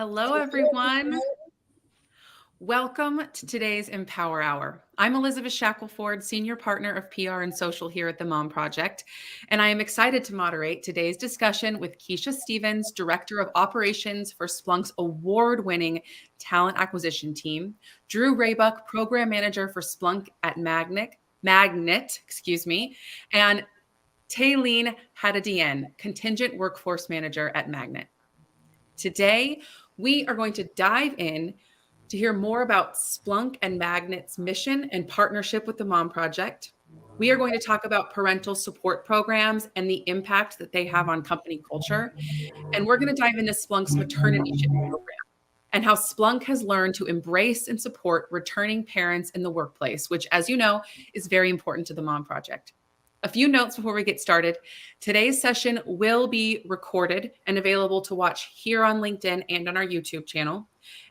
Hello, everyone. Welcome to today's mPower Hour. I'm Elizabeth Shackelford, Senior Partner of PR and Social here at the Mom Project, and I am excited to moderate today's discussion with Keisha Stephens, Director of Operations for Splunk's award-winning talent acquisition team, Drew Raybuck, Program Manager for Splunk at Magnit, and Talene Haddadin, Contingent Workforce Manager at Magnit. Today, we are going to dive in to hear more about Splunk and Magnit's mission and partnership with the Mom Project. We are going to talk about parental support programs and the impact that they have on company culture. And we're going to dive into Splunk's Maternityships program and how Splunk has learned to embrace and support returning parents in the workplace, which, as you know, is very important to the Mom Project. A few notes before we get started. Today's session will be recorded and available to watch here on LinkedIn and on our YouTube channel.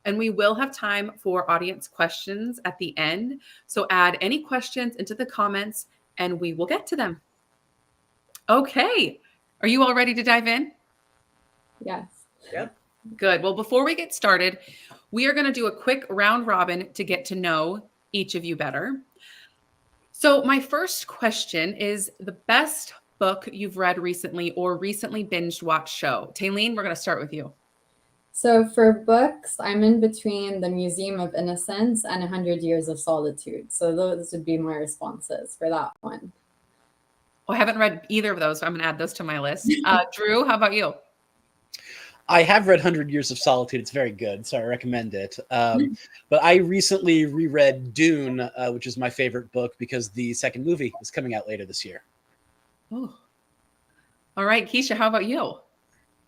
And we will have time for audience questions at the end. So add any questions into the comments and we will get to them. Okay. Are you all ready to dive in? Yes. Yep. Good. Well, before we get started, we are going to do a quick round robin to get to know each of you better. So my first question is the best book you've read recently or recently binge watched show. Talene, we're going to start with you. So for books, I'm in between The Museum of Innocence and 100 Years of Solitude. So those would be my responses for that one. Oh, I haven't read either of those, so I'm going to add those to my list. Drew, how about you? I have read 100 Years of Solitude. It's very good, so I recommend it. But I recently reread Dune, which is my favorite book because the second movie is coming out later this year. Oh, all right. Keisha, how about you?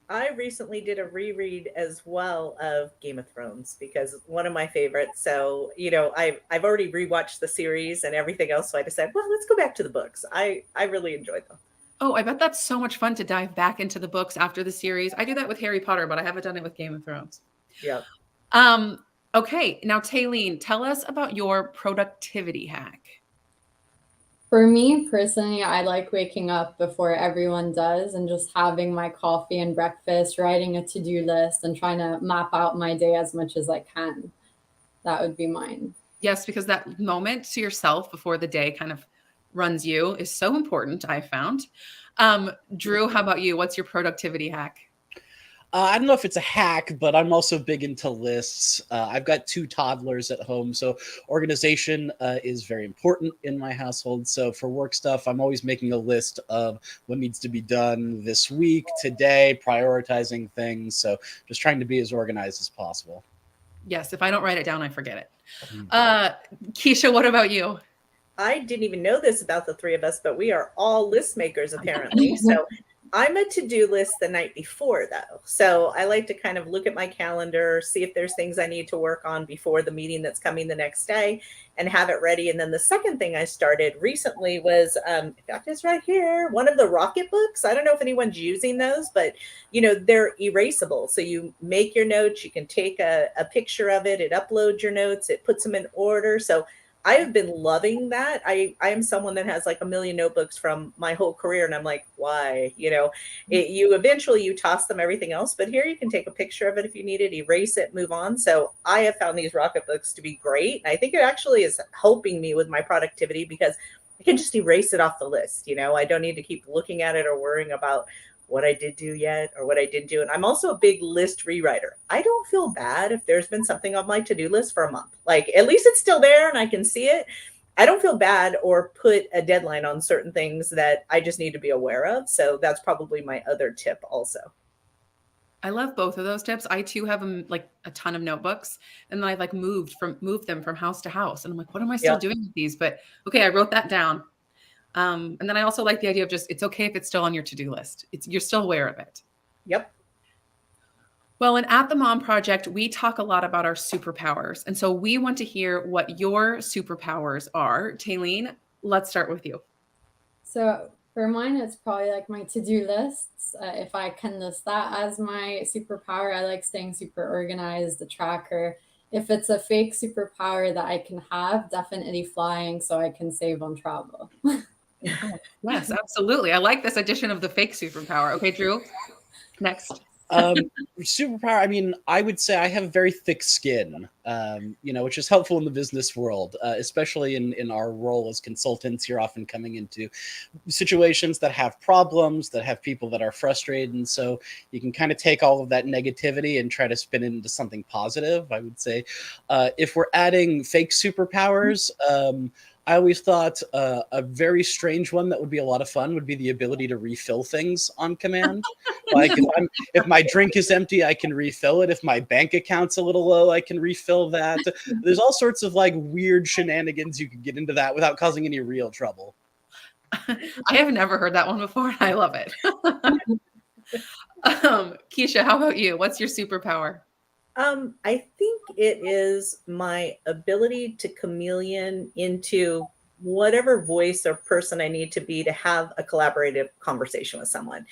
I recently did a reread as well of Game of Thrones because one of my favorites. So, I've already rewatched the series and everything else. So I decided, well, let's go back to the books. I really enjoyed them. Oh, I bet that's so much fun to dive back into the books after the series. I do that with Harry Potter, but I haven't done it with Game of Thrones. Yeah. Okay. Now, Talene, tell us about your productivity hack. For me personally, I like waking up before everyone does and just having my coffee and breakfast, writing a to-do list and trying to map out my day as much as I can. That would be mine. Yes, because that moment to yourself before the day kind of runs you is so important, I found. Drew, how about you? What's your productivity hack? I don't know if it's a hack, but I'm also big into lists. I've got 2 toddlers at home, so organization is very important in my household. So for work stuff, I'm always making a list of what needs to be done this week, today, prioritizing things. So just trying to be as organized as possible. Yes, if I don't write it down, I forget it. Keisha, what about you? I didn't even know this about the three of us, but we are all list makers apparently. So I'm a to-do list the night before though. So I like to kind of look at my calendar, see if there's things I need to work on before the meeting that's coming the next day and have it ready. And then the second thing I started recently was, in fact, it's right here, one of the Rocket books. I don't know if anyone's using those, but they're erasable. So you make your notes, you can take a picture of it, it uploads your notes, it puts them in order. So I have been loving that. I am someone that has like a million notebooks from my whole career. And I'm like, why? You eventually you toss them, everything else. But here you can take a picture of it if you need it, erase it, move on. So I have found these Rocket books to be great. And I think it actually is helping me with my productivity because I can just erase it off the list. I don't need to keep looking at it or worrying about what I did do yet or what I didn't do. And I'm also a big list rewriter. I don't feel bad if there's been something on my to-do list for a month. Like at least it's still there and I can see it. I don't feel bad or put a deadline on certain things that I just need to be aware of. So that's probably my other tip also. I love both of those tips. I too have like a ton of notebooks and then I like moved them from house to house. And I'm like, what am I still doing with these? But okay, I wrote that down. And then I also like the idea of just, it's okay if it's still on your to-do list. You're still aware of it. Yep. Well, and at the Mom Project, we talk a lot about our superpowers. And so we want to hear what your superpowers are. Talene, let's start with you. So for mine, it's probably like my to-do lists. If I can list that as my superpower, I like staying super organized, the tracker. If it's a fake superpower that I can have, definitely flying so I can save on travel. Yes, absolutely. I like this addition of the fake superpower. Okay, Drew, next. Superpower. I mean, I would say I have very thick skin, which is helpful in the business world, especially in our role as consultants. You're often coming into situations that have problems, that have people that are frustrated. And so you can kind of take all of that negativity and try to spin it into something positive. I would say if we're adding fake superpowers, I always thought a very strange one that would be a lot of fun would be the ability to refill things on command. Like if my drink is empty, I can refill it. If my bank account's a little low, I can refill that. There's all sorts of like weird shenanigans you can get into that without causing any real trouble. I have never heard that one before, and I love it. Keisha, how about you? What's your superpower? I think it is my ability to chameleon into whatever voice or person I need to be to have a collaborative conversation with someone.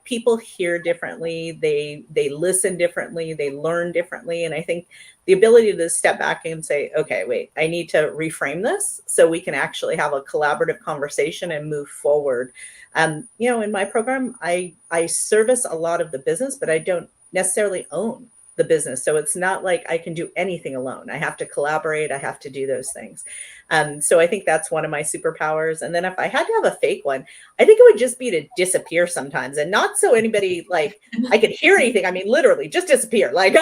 People hear differently, they listen differently, they learn differently. And I think the ability to step back and say, okay, wait, I need to reframe this so we can actually have a collaborative conversation and move forward. In my program, I service a lot of the business, but I don't necessarily own the business. So it's not like I can do anything alone. I have to collaborate. I have to do those things. So I think that's one of my superpowers. And then if I had to have a fake one, I think it would just be to disappear sometimes, and not so anybody like I could hear anything. I mean, literally just disappear. Like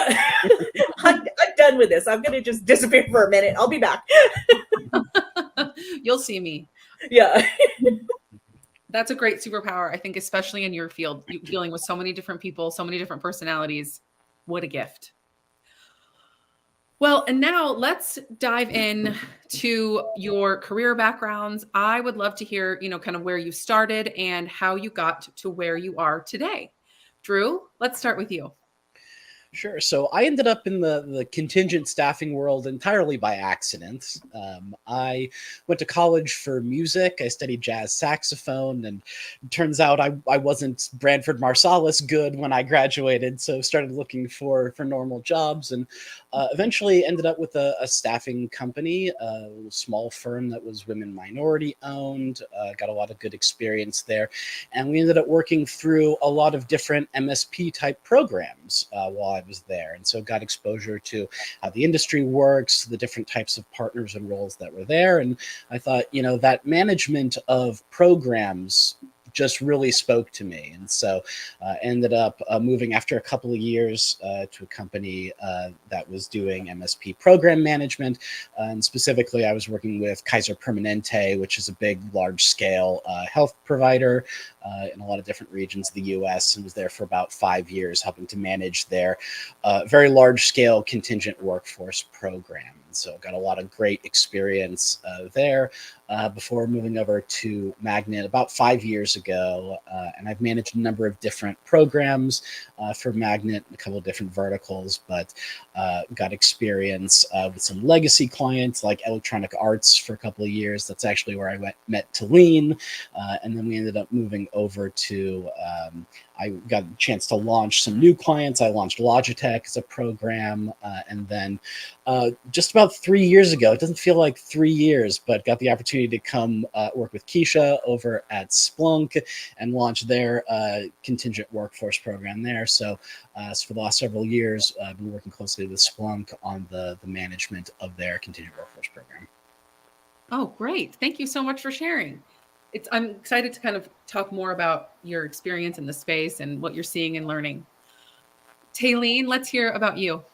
I'm done with this. I'm going to just disappear for a minute. I'll be back. You'll see me. Yeah. That's a great superpower. I think, especially in your field, dealing with so many different people, so many different personalities. What a gift. Well, and now let's dive in to your career backgrounds. I would love to hear, kind of where you started and how you got to where you are today. Drew, let's start with you. Sure. So I ended up in the contingent staffing world entirely by accident. I went to college for music. I studied jazz saxophone, and it turns out I wasn't Branford Marsalis good when I graduated, so started looking for normal jobs, and eventually ended up with a staffing company, a little small firm that was women minority owned. Got a lot of good experience there, and we ended up working through a lot of different MSP type programs while I was there, and so got exposure to how the industry works, the different types of partners and roles that were there. And I thought, that management of programs just really spoke to me. And so ended up moving after a couple of years to a company that was doing MSP program management. And specifically, I was working with Kaiser Permanente, which is a big, large-scale health provider in a lot of different regions of the U.S., and was there for about 5 years, helping to manage their very large-scale contingent workforce program. So got a lot of great experience there before moving over to Magnit about 5 years ago. And I've managed a number of different programs for Magnit, a couple of different verticals, but got experience with some legacy clients like Electronic Arts for a couple of years. That's actually where I met Talene. And then we ended up moving over to I got a chance to launch some new clients. I launched Logitech as a program. And then just about 3 years ago, it doesn't feel like 3 years, but got the opportunity to come work with Keisha over at Splunk and launch their contingent workforce program there. So for the last several years, I've been working closely with Splunk on the management of their contingent workforce program. Oh, great. Thank you so much for sharing. I'm excited to kind of talk more about your experience in the space and what you're seeing and learning. Talene, let's hear about you.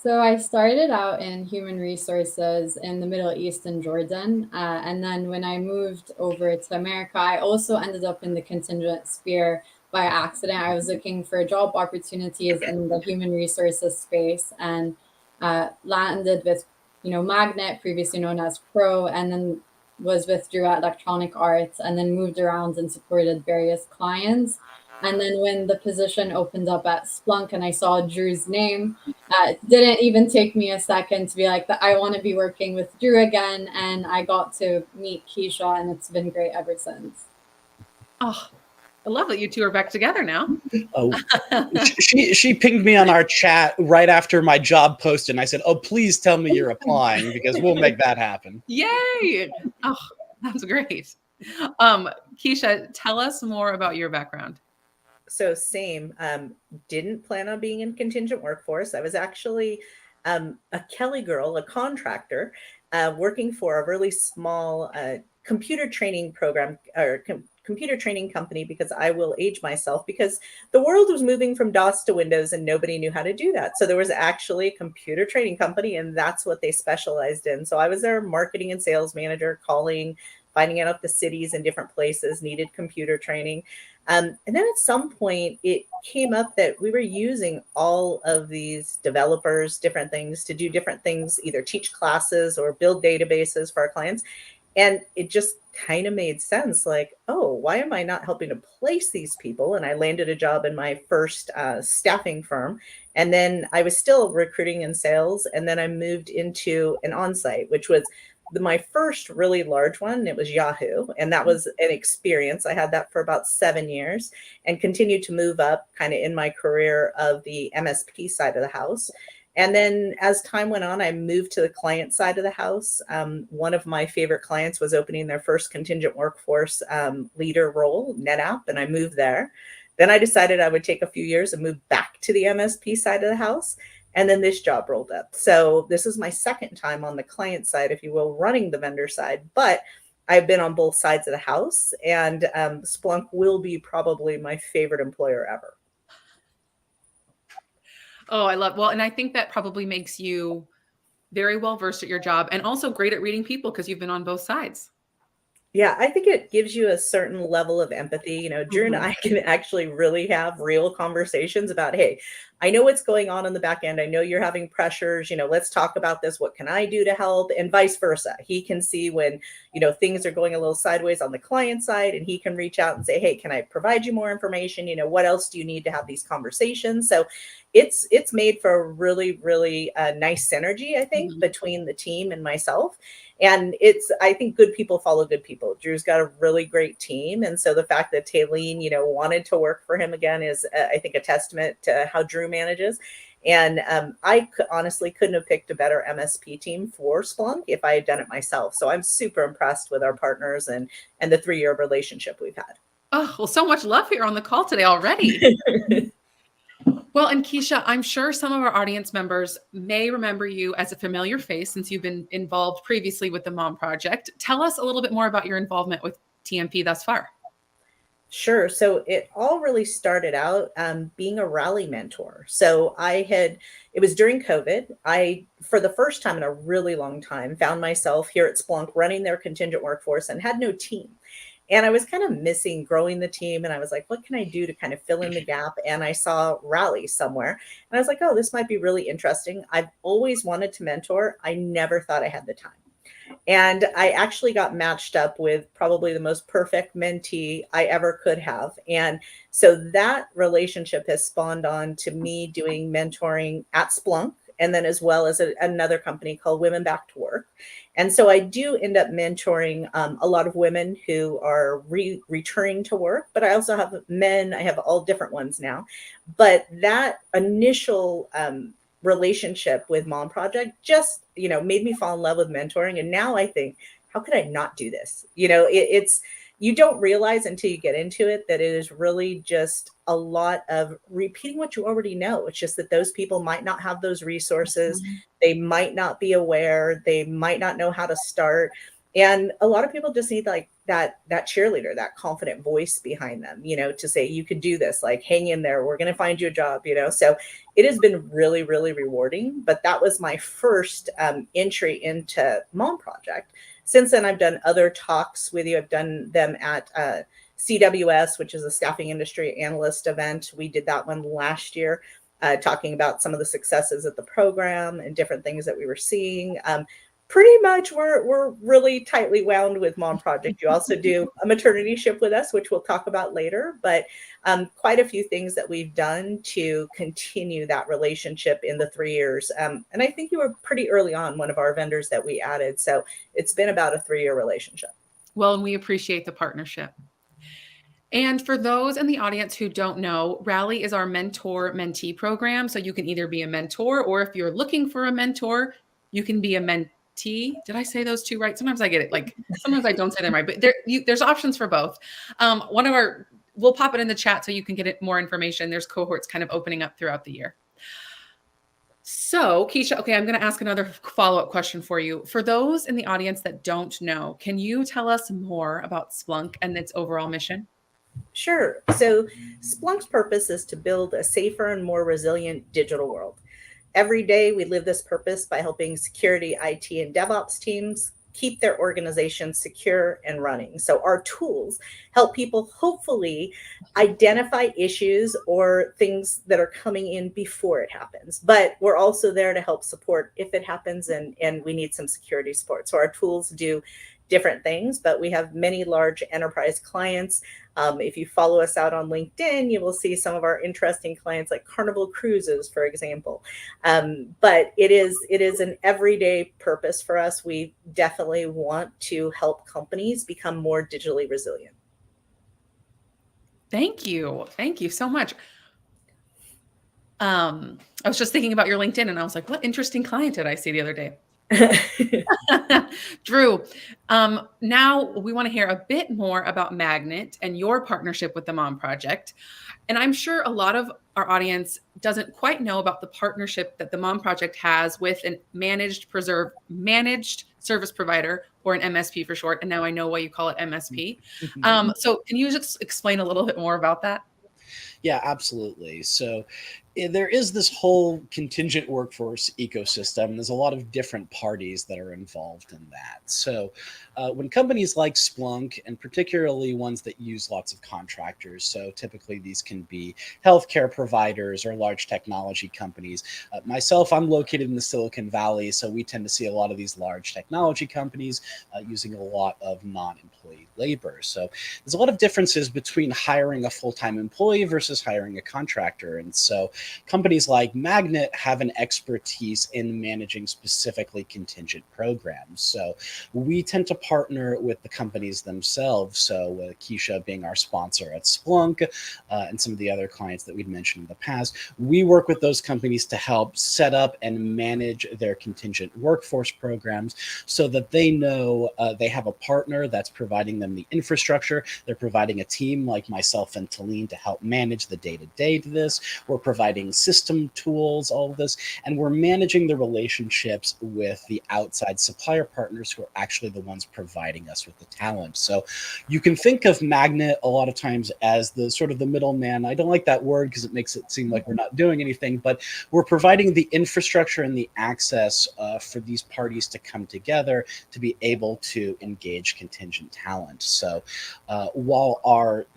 So I started out in human resources in the Middle East and Jordan. And then when I moved over to America, I also ended up in the contingent sphere by accident. I was looking for job opportunities in the human resources space and landed with, Magnit, previously known as Pro, and then was with Drew at Electronic Arts, and then moved around and supported various clients. And then when the position opened up at Splunk and I saw Drew's name, it didn't even take me a second to be like, I want to be working with Drew again. And I got to meet Keisha, and it's been great ever since. Oh, I love that you two are back together now. Oh, she pinged me on our chat right after my job posted, and I said, "Oh, please tell me you're applying because we'll make that happen." Yay! Oh, that's great. Keisha, tell us more about your background. So same. Didn't plan on being in contingent workforce. I was actually a Kelly girl, a contractor, working for a really small computer training program or computer training company, because I will age myself, because the world was moving from DOS to Windows and nobody knew how to do that. So there was actually a computer training company, and that's what they specialized in. So I was their marketing and sales manager, calling, finding out if the cities and different places needed computer training. And then at some point, it came up that we were using all of these developers, different things to do different things, either teach classes or build databases for our clients. And it just kind of made sense, like, oh, why am I not helping to place these people? And I landed a job in my first staffing firm. And then I was still recruiting and sales. And then I moved into an on-site, which was my first really large one. It was Yahoo. And that was an experience. I had that for about 7 years and continued to move up kind of in my career of the MSP side of the house. And then as time went on, I moved to the client side of the house. One of my favorite clients was opening their first contingent workforce leader role, NetApp, and I moved there. Then I decided I would take a few years and move back to the MSP side of the house. And then this job rolled up. So this is my second time on the client side, if you will, running the vendor side. But I've been on both sides of the house, and Splunk will be probably my favorite employer ever. Oh, I love, well, and I think that probably makes you very well versed at your job and also great at reading people because you've been on both sides. Yeah, I think it gives you a certain level of empathy. You know, Drew and I can actually really have real conversations about, hey, I know what's going on the back end. I know you're having pressures. You know, let's talk about this. What can I do to help? And vice versa. He can see when, you know, things are going a little sideways on the client side, and he can reach out and say, hey, can I provide you more information? You know, what else do you need to have these conversations? So it's made for a really, really nice synergy, I think, between the team and myself. And I think good people follow good people. Drew's got a really great team. And so the fact that Talene, you know, wanted to work for him again is, I think, a testament to how Drew manages. And I honestly couldn't have picked a better MSP team for Splunk if I had done it myself. So I'm super impressed with our partners and the 3-year relationship we've had. Oh, well, so much love here on the call today already. Well, and Keisha, I'm sure some of our audience members may remember you as a familiar face since you've been involved previously with the Mom Project. Tell us a little bit more about your involvement with TMP thus far. Sure. So it all really started out being a rally mentor. So it was during COVID. I, for the first time in a really long time, found myself here at Splunk running their contingent workforce and had no team. And I was kind of missing growing the team. And I was like, what can I do to kind of fill in the gap? And I saw Rally somewhere. And I was like, oh, this might be really interesting. I've always wanted to mentor. I never thought I had the time. And I actually got matched up with probably the most perfect mentee I ever could have. And so that relationship has spawned on to me doing mentoring at Splunk, and then as well as another company called Women Back to Work. And so I do end up mentoring a lot of women who are returning to work, but I also have men. I have all different ones now. But that initial relationship with Mom Project just, you know, made me fall in love with mentoring. And now I think, how could I not do this? You know, it's you don't realize until you get into it that it is really just a lot of repeating what you already know. It's just that those people might not have those resources. They might not be aware. They might not know how to start. And a lot of people just need like that cheerleader, that confident voice behind them, you know, to say, you could do this, like, hang in there. We're going to find you a job, you know? So it has been really, really rewarding. But that was my first entry into Mom Project. Since then, I've done other talks with you. I've done them at CWS, which is a staffing industry analyst event. We did that one last year, talking about some of the successes of the program and different things that we were seeing. Pretty much we're really tightly wound with Mom Project. You also do a maternity-ship with us, which we'll talk about later, but quite a few things that we've done to continue that relationship in the 3 years. And I think you were pretty early on one of our vendors that we added. So it's been about a 3-year relationship. Well, and we appreciate the partnership. And for those in the audience who don't know, Rally is our mentor-mentee program. So you can either be a mentor, or if you're looking for a mentor, you can be a mentee. Did I say those two right? Sometimes I get it. Like, sometimes I don't say them right, but there's options for both. One of our we'll pop it in the chat so you can get more information. There's cohorts kind of opening up throughout the year. So, Keisha, okay, I'm going to ask another follow-up question for you. For those in the audience that don't know, can you tell us more about Splunk and its overall mission? Sure. So Splunk's purpose is to build a safer and more resilient digital world. Every day we live this purpose by helping security, IT, and DevOps teams keep their organizations secure and running. So our tools help people hopefully identify issues or things that are coming in before it happens. But we're also there to help support if it happens and we need some security support. So our tools do different things, but we have many large enterprise clients. If you follow us out on LinkedIn, you will see some of our interesting clients like Carnival Cruises, for example. But it is an everyday purpose for us. We definitely want to help companies become more digitally resilient. Thank you. Thank you so much. I was just thinking about your LinkedIn and I was like, what interesting client did I see the other day? Drew, now we want to hear a bit more about Magnit and your partnership with the Mom Project. And I'm sure a lot of our audience doesn't quite know about the partnership that the Mom Project has with a managed service provider, or an MSP for short. And now I know why you call it MSP. So can you just explain a little bit more about that? Yeah, absolutely. So there is this whole contingent workforce ecosystem. There's a lot of different parties that are involved in that. So when companies like Splunk, and particularly ones that use lots of contractors, so typically these can be healthcare providers or large technology companies. Myself, I'm located in the Silicon Valley, so we tend to see a lot of these large technology companies using a lot of non-employee labor. So there's a lot of differences between hiring a full-time employee versus hiring a contractor. And so companies like Magnit have an expertise in managing specifically contingent programs. So we tend to partner with the companies themselves. So Keisha being our sponsor at Splunk and some of the other clients that we'd mentioned in the past, we work with those companies to help set up and manage their contingent workforce programs so that they know they have a partner that's providing them the infrastructure. They're providing a team like myself and Talene to help manage the day-to-day to this. We're providing system tools, all of this, and we're managing the relationships with the outside supplier partners who are actually the ones providing us with the talent. So you can think of Magnit a lot of times as the sort of the middleman. I don't like that word because it makes it seem like we're not doing anything, but we're providing the infrastructure and the access for these parties to come together to be able to engage contingent talent. So while our,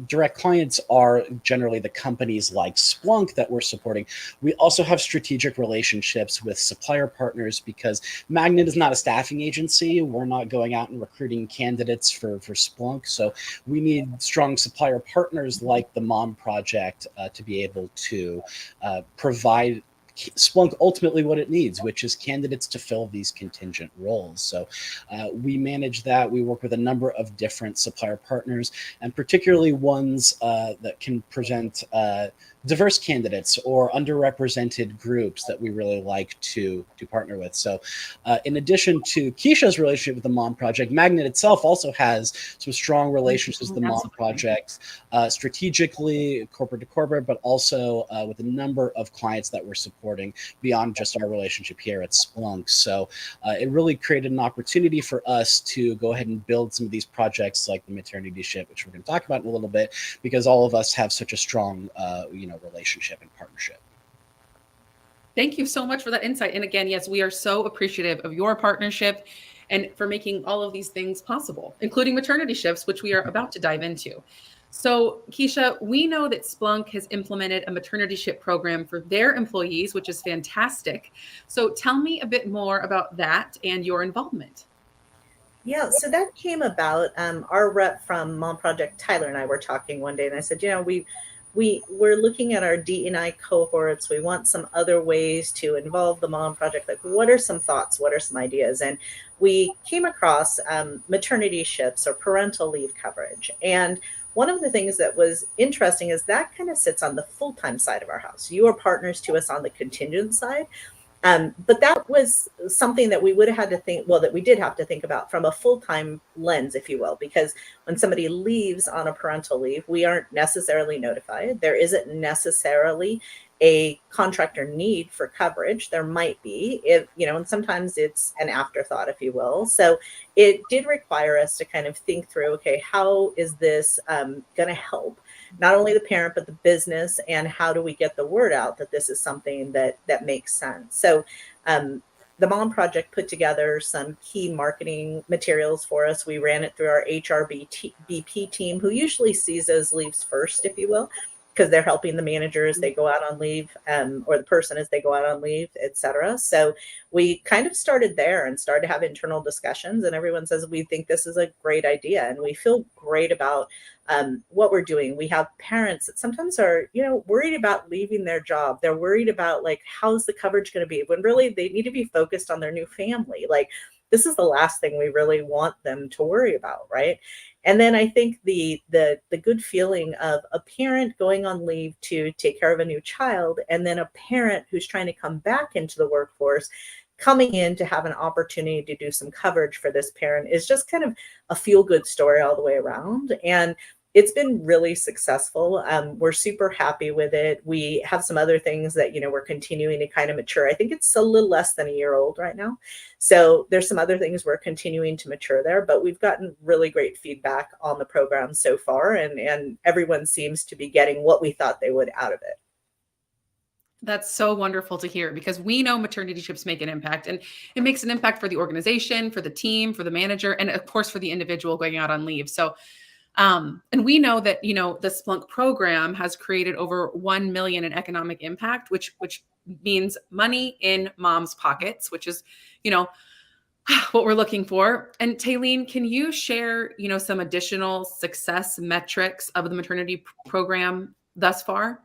direct clients are generally the companies like Splunk that we're supporting, we also have strategic relationships with supplier partners because Magnit is not a staffing agency. We're not going out and recruiting candidates for Splunk. So we need strong supplier partners like the Mom Project to be able to provide Splunk ultimately what it needs, which is candidates to fill these contingent roles. So we manage that. We work with a number of different supplier partners, and particularly ones that can present diverse candidates or underrepresented groups that we really like to partner with. So in addition to Keisha's relationship with the Mom Project, Magnit itself also has some strong relationships with the Mom Project, strategically, corporate to corporate, but also with a number of clients that we're supporting beyond just our relationship here at Splunk. So it really created an opportunity for us to go ahead and build some of these projects like the Maternityships, which we're going to talk about in a little bit, because all of us have such a strong, relationship and partnership. Thank you so much for that insight. And again, yes, we are so appreciative of your partnership and for making all of these things possible, including Maternityships, which we are about to dive into. So, Keisha, we know that Splunk has implemented a maternity-ship program for their employees, which is fantastic. So tell me a bit more about that and your involvement. Yeah, so that came about. Our rep from Mom Project, Tyler, and I were talking one day, and I said, we're looking at our D&I cohorts. We want some other ways to involve the Mom Project. Like, what are some thoughts? What are some ideas? And we came across maternityships or parental leave coverage. And one of the things that was interesting is that kind of sits on the full-time side of our house. You are partners to us on the contingent side, But that was something that we would have had to think, well, that we did have to think about from a full-time lens, if you will, because when somebody leaves on a parental leave, we aren't necessarily notified. There isn't necessarily a contractor need for coverage. There might be, if, you know, and sometimes it's an afterthought, if you will. So it did require us to kind of think through, okay, how is this going to help not only the parent, but the business, and how do we get the word out that this is something that makes sense? So the Mom Project put together some key marketing materials for us. We ran it through our HRBP team, who usually sees those leaves first, if you will, because they're helping the manager as they go out on leave, or the person as they go out on leave, et cetera. So we kind of started there and started to have internal discussions, and everyone says, we think this is a great idea. And we feel great about what we're doing. We have parents that sometimes are, you know, worried about leaving their job. They're worried about, like, how's the coverage going to be, when really they need to be focused on their new family. Like, this is the last thing we really want them to worry about, right? And then I think the good feeling of a parent going on leave to take care of a new child, and then a parent who's trying to come back into the workforce, coming in to have an opportunity to do some coverage for this parent, is just kind of a feel-good story all the way around. And it's been really successful. We're super happy with it. We have some other things that, you know, we're continuing to kind of mature. I think it's a little less than a year old right now. So there's some other things we're continuing to mature there, but we've gotten really great feedback on the program so far, and everyone seems to be getting what we thought they would out of it. That's so wonderful to hear, because we know Maternityship make an impact, and it makes an impact for the organization, for the team, for the manager, and of course for the individual going out on leave. So and we know that, you know, the Splunk program has created over 1 million in economic impact, which means money in moms' pockets, which is, you know, what we're looking for. And Talene, can you share, you know, some additional success metrics of the maternity program thus far?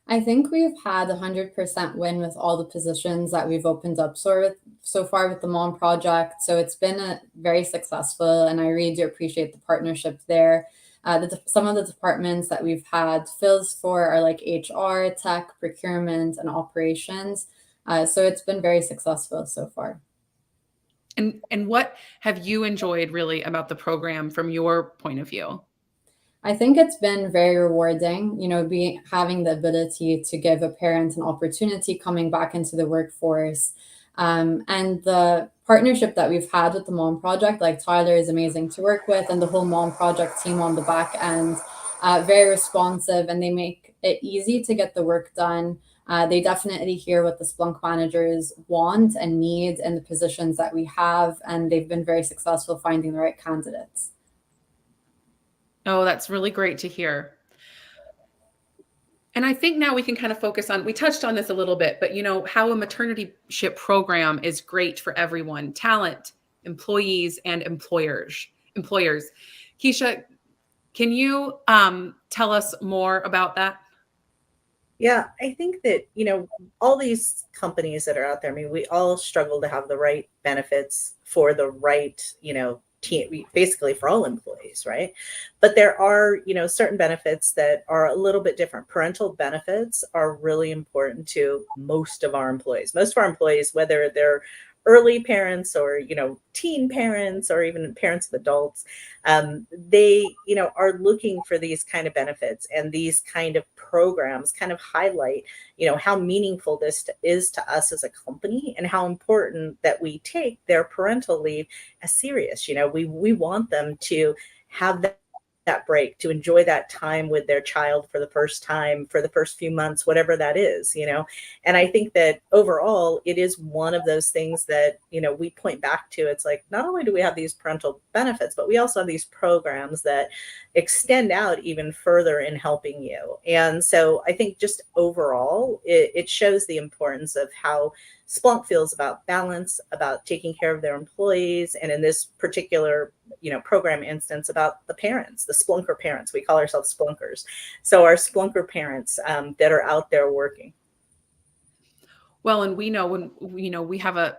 I think we've had 100% win with all the positions that we've opened up so far with the Mom Project. So it's been very successful, and I really do appreciate the partnership there. Some of the departments that we've had fills for are like HR, tech, procurement, and operations. So it's been very successful so far. And what have you enjoyed really about the program from your point of view? I think it's been very rewarding, you know, having the ability to give a parent an opportunity coming back into the workforce. And the partnership that we've had with the Mom Project, like Tyler is amazing to work with, and the whole Mom Project team on the back end, very responsive, and they make it easy to get the work done. They definitely hear what the Splunk managers want and need in the positions that we have, and they've been very successful finding the right candidates. Oh, that's really great to hear. And I think now we can kind of focus on, we touched on this a little bit, but you know, how a maternity-ship program is great for everyone, talent, employees, and employers. Keisha, can you tell us more about that? Yeah, I think that, you know, all these companies that are out there, I mean, we all struggle to have the right benefits for the right, you know, team, basically for all employees, right? But there are, you know, certain benefits that are a little bit different. Parental benefits are really important to most of our employees. Most of our employees, whether they're early parents or, you know, teen parents or even parents of adults, they, you know, are looking for these kind of benefits, and these kind of programs kind of highlight, you know, how meaningful this is to us as a company, and how important that we take their parental leave as serious. You know, we want them to have that break, to enjoy that time with their child for the first time, for the first few months, whatever that is, you know. And I think that overall, it is one of those things that, you know, we point back to. It's like, not only do we have these parental benefits, but we also have these programs that extend out even further in helping you. And so I think just overall, it shows the importance of how Splunk feels about balance, about taking care of their employees, and in this particular, you know, program instance, about the parents, the Splunker parents. We call ourselves Splunkers. So our Splunker parents that are out there working. Well, and we know when, you know, we have a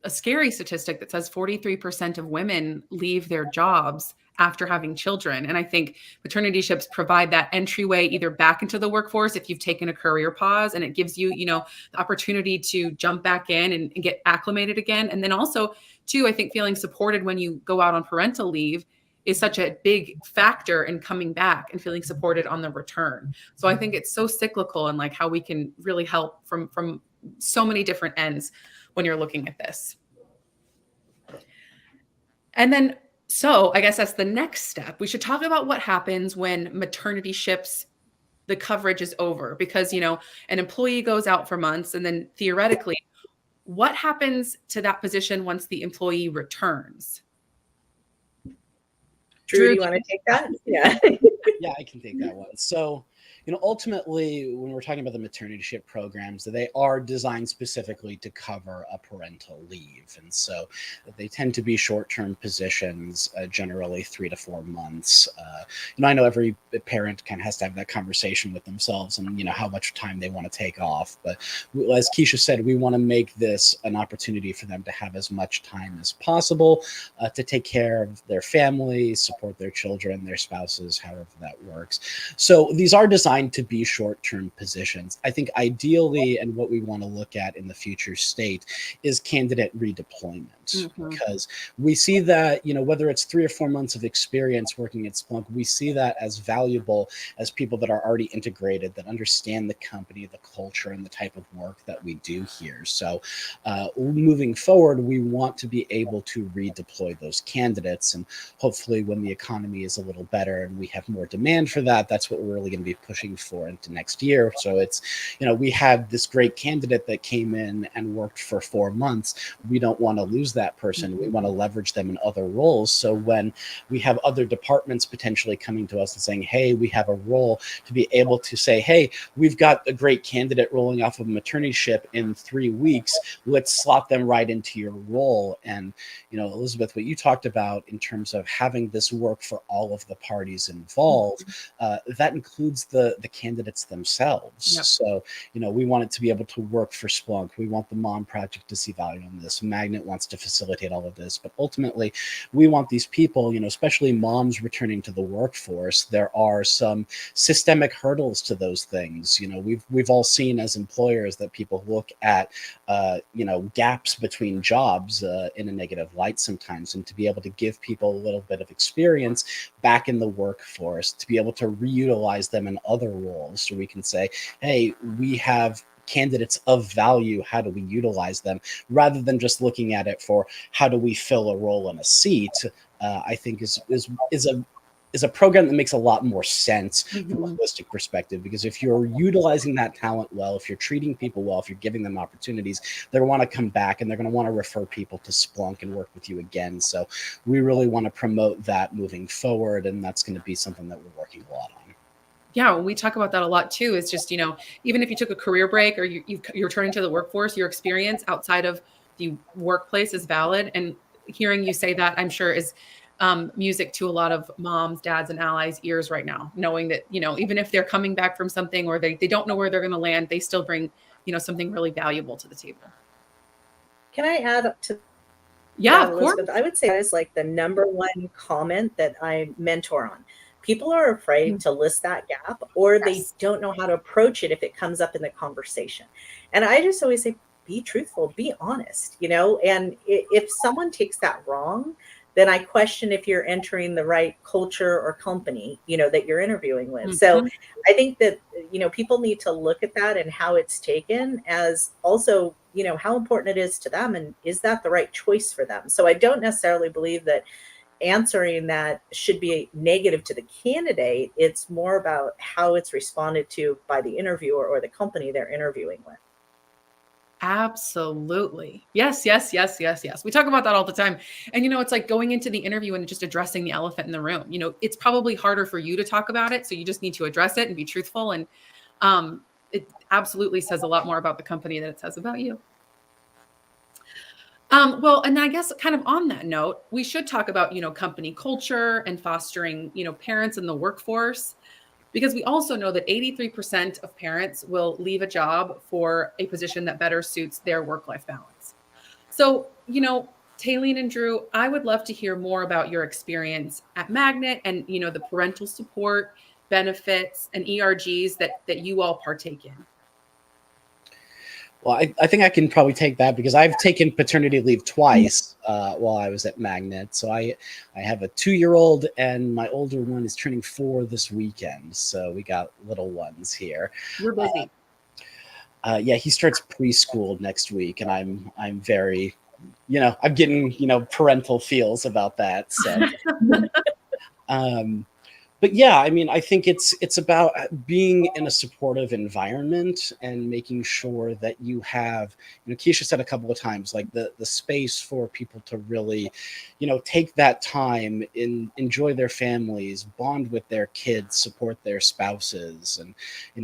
a scary statistic that says 43% of women leave their jobs after having children. And I think maternityship provide that entryway either back into the workforce if you've taken a career pause, and it gives you, the opportunity to jump back in and get acclimated again. And then also, too, I think feeling supported when you go out on parental leave is such a big factor in coming back and feeling supported on the return. So I think it's so cyclical, and like how we can really help from so many different ends when you're looking at this. And then, so I guess that's the next step. We should talk about what happens when maternity ships, the coverage is over, because, an employee goes out for months, and then theoretically, what happens to that position once the employee returns? Drew, do you want to take that? Yeah. Yeah, I can take that one. So, ultimately, when we're talking about the maternity-ship programs, they are designed specifically to cover a parental leave. And so they tend to be short-term positions, generally 3 to 4 months. I know every parent kind of has to have that conversation with themselves and, how much time they want to take off. But as Keisha said, we want to make this an opportunity for them to have as much time as possible to take care of their family, support their children, their spouses, however that works. So these are designed to be short-term positions. I think ideally, and what we want to look at in the future state, is candidate redeployment. Because we see that, whether it's 3 or 4 months of experience working at Splunk, we see that as valuable as people that are already integrated, that understand the company, the culture, and the type of work that we do here. So moving forward, we want to be able to redeploy those candidates. And hopefully when the economy is a little better and we have more demand for that, that's what we're really going to be pushing for into next year. So it's, we had this great candidate that came in and worked for 4 months. We don't want to lose that person. We want to leverage them in other roles. So when we have other departments potentially coming to us and saying, hey, we have a role, to be able to say, hey, we've got a great candidate rolling off of maternity ship in 3 weeks. Let's slot them right into your role. And, Elizabeth, what you talked about in terms of having this work for all of the parties involved, that includes the candidates themselves. Yep. So, we want it to be able to work for Splunk. We want the Mom Project to see value in this. Magnit wants to facilitate all of this. But ultimately, we want these people, especially moms returning to the workforce. There are some systemic hurdles to those things. We've all seen as employers that people look at, gaps between jobs in a negative light sometimes. And to be able to give people a little bit of experience back in the workforce, to be able to reutilize them in other roles, so we can say, hey, we have candidates of value. How do we utilize them, rather than just looking at it for how do we fill a role in a seat? I think is a program that makes a lot more sense from a holistic perspective, because if you're utilizing that talent well, if you're treating people well, if you're giving them opportunities, they're going to want to come back and they're going to want to refer people to Splunk and work with you again. So we really want to promote that moving forward, and that's going to be something that we're working a lot on. Yeah, we talk about that a lot too. It's just, even if you took a career break or you're returning to the workforce, your experience outside of the workplace is valid. And hearing you say that, I'm sure, is music to a lot of moms, dads, and allies' ears right now, knowing that, even if they're coming back from something or they don't know where they're going to land, they still bring, something really valuable to the table. Can I add up to Yeah, that, Elizabeth? I would say that is like the number one comment that I mentor on. People are afraid to list that gap, or they don't know how to approach it if it comes up in the conversation. And I just always say, be truthful, be honest, and if someone takes that wrong, then I question if you're entering the right culture or company, that you're interviewing with. So I think that, people need to look at that and how it's taken as also, how important it is to them. And is that the right choice for them? So I don't necessarily believe that answering that should be negative to the candidate. It's more about how it's responded to by the interviewer or the company they're interviewing with. Absolutely. Yes. We talk about that all the time. And, it's like going into the interview and just addressing the elephant in the room. It's probably harder for you to talk about it. So you just need to address it and be truthful. And it absolutely says a lot more about the company than it says about you. Well, and I guess kind of on that note, we should talk about, company culture and fostering, parents in the workforce, because we also know that 83% of parents will leave a job for a position that better suits their work-life balance. So Talene and Drew, I would love to hear more about your experience at Magnet and, the parental support benefits and ERGs that you all partake in. Well, I think I can probably take that because I've taken paternity leave twice while I was at Magnet. So I have a 2-year-old and my older one is turning 4 this weekend. So we got little ones here. You're busy. Yeah, he starts preschool next week, and I'm very, I'm getting parental feels about that. So. But yeah, I mean, I think it's about being in a supportive environment and making sure that you have, Keisha said a couple of times, like the space for people to really, take that time and enjoy their families, bond with their kids, support their spouses. And,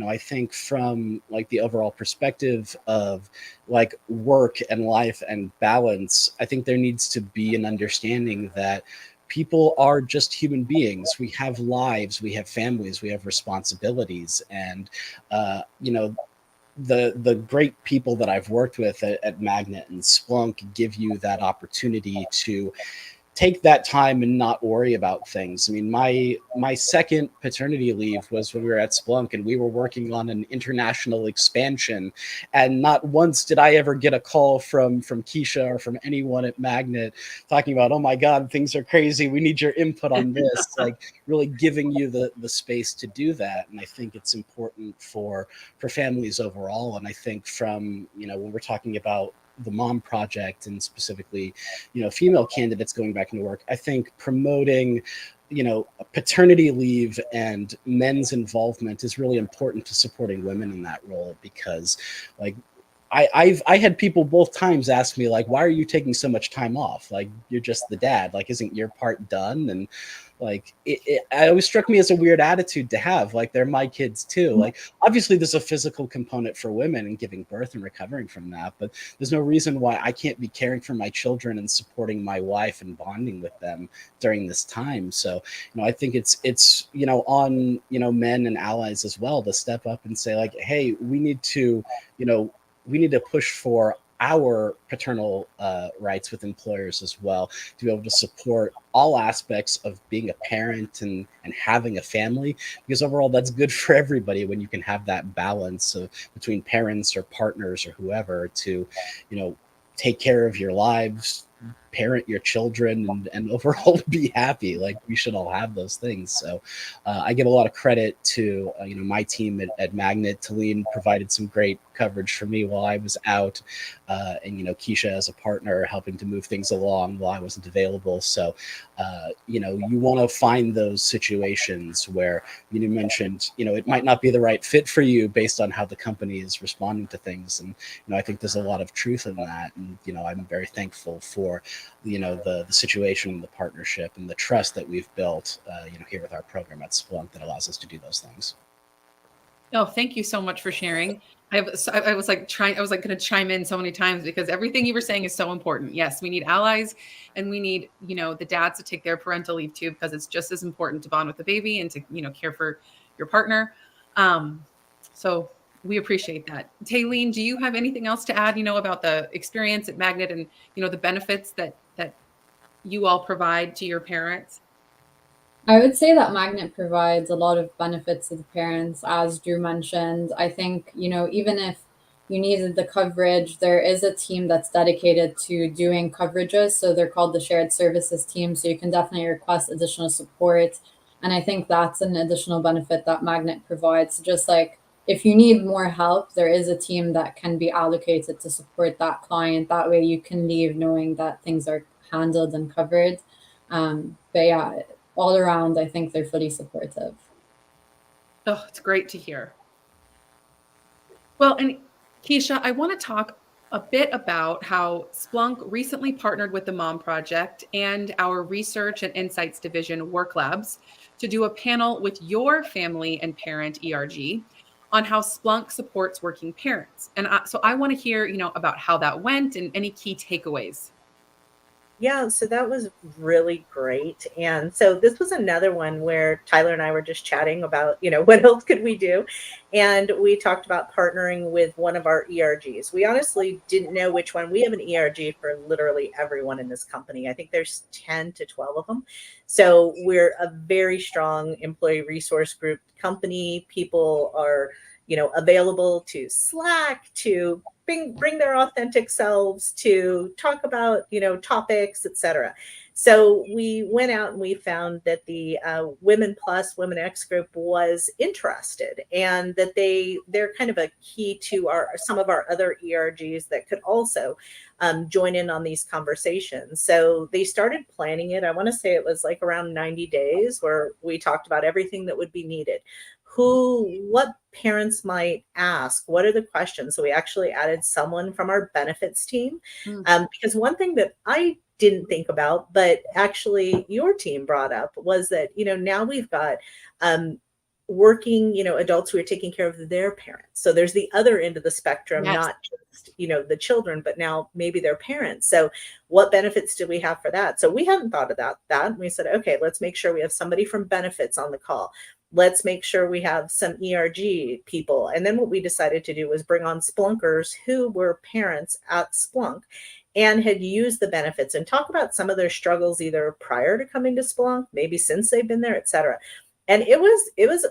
I think from like the overall perspective of like work and life and balance, I think there needs to be an understanding that people are just human beings. We have lives, we have families, we have responsibilities, and the great people that I've worked with at Magnit and Splunk give you that opportunity to take that time and not worry about things. I mean, my second paternity leave was when we were at Splunk and we were working on an international expansion, and not once did I ever get a call from Keisha or from anyone at Magnet talking about, oh my God, things are crazy, we need your input on this. Like really giving you the space to do that. And I think it's important for families overall. And I think from, when we're talking about the Mom Project and specifically, female candidates going back into work, I think promoting, paternity leave and men's involvement is really important to supporting women in that role, because like I had people both times ask me like, why are you taking so much time off? Like, you're just the dad, like, isn't your part done? And like, it always struck me as a weird attitude to have. Like, they're my kids too. Like, obviously there's a physical component for women and giving birth and recovering from that, but there's no reason why I can't be caring for my children and supporting my wife and bonding with them during this time. So, I think it's on, men and allies as well to step up and say like, hey, we need to, push for our paternal rights with employers as well, to be able to support all aspects of being a parent and having a family, because overall that's good for everybody when you can have that balance of between parents or partners or whoever to, take care of your lives, parent your children, and overall be happy. Like, we should all have those things. So I give a lot of credit to my team at Magnet. Talene provided some great coverage for me while I was out, and Keisha as a partner helping to move things along while I wasn't available. So you want to find those situations where you mentioned it might not be the right fit for you based on how the company is responding to things, and I think there's a lot of truth in that. And I'm very thankful for the situation and the partnership and the trust that we've built here with our program at Splunk that allows us to do those things. Oh, thank you so much for sharing. I was going to chime in so many times because everything you were saying is so important. Yes, we need allies, and we need, the dads to take their parental leave too, because it's just as important to bond with the baby and to, care for your partner. So we appreciate that. Talene, do you have anything else to add, about the experience at Magnet and, the benefits that you all provide to your parents? I would say that Magnet provides a lot of benefits to the parents, as Drew mentioned. I think, even if you needed the coverage, there is a team that's dedicated to doing coverages. So they're called the shared services team. So you can definitely request additional support. And I think that's an additional benefit that Magnet provides. Just like if you need more help, there is a team that can be allocated to support that client. That way you can leave knowing that things are handled and covered. But yeah, all around, I think they're fully supportive. Oh, it's great to hear. Well, and Keisha, I want to talk a bit about how Splunk recently partnered with the Mom Project and our Research and Insights Division Work Labs to do a panel with your family and parent ERG on how Splunk supports working parents. And so I want to hear, about how that went and any key takeaways. Yeah, so that was really great. And so this was another one where Tyler and I were just chatting about, what else could we do? And we talked about partnering with one of our ERGs. We honestly didn't know which one. We have an ERG for literally everyone in this company. I think there's 10 to 12 of them. So we're a very strong employee resource group company. People are, available to Slack, to bring their authentic selves, to talk about topics, etc. So we went out and we found that the Women Plus Women X group was interested, and that they're kind of a key to some of our other ERGs that could also join in on these conversations. So they started planning it. I want to say it was like around 90 days where we talked about everything that would be needed, what parents might ask, what are the questions. So we actually added someone from our benefits team, because one thing that I didn't think about, but actually your team brought up, was that now we've got working adults who are taking care of their parents. So there's the other end of the spectrum, Yes. not just the children, but now maybe their parents. So what benefits do we have for that? So we hadn't thought about that. We said, okay, let's make sure we have somebody from benefits on the call. Let's make sure we have some ERG people. And then what we decided to do was bring on Splunkers who were parents at Splunk and had used the benefits, and talk about some of their struggles either prior to coming to Splunk, maybe since they've been there, etc. And it was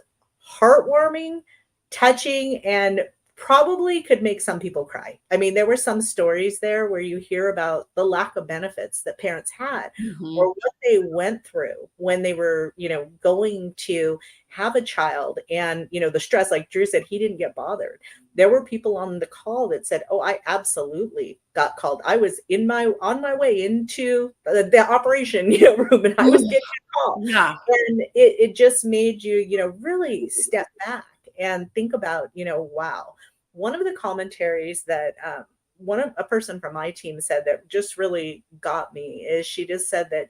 heartwarming, touching, and probably could make some people cry. I mean, there were some stories there where you hear about the lack of benefits that parents had, or what they went through when they were, going to have a child, and, the stress. Like Drew said, he didn't get bothered. There were people on the call that said, oh, I absolutely got called. I was on my way into the operation room, and I was getting a call. Yeah. And it just made you, really step back and think about, wow. One of the commentaries that a person from my team said that just really got me is, she just said that,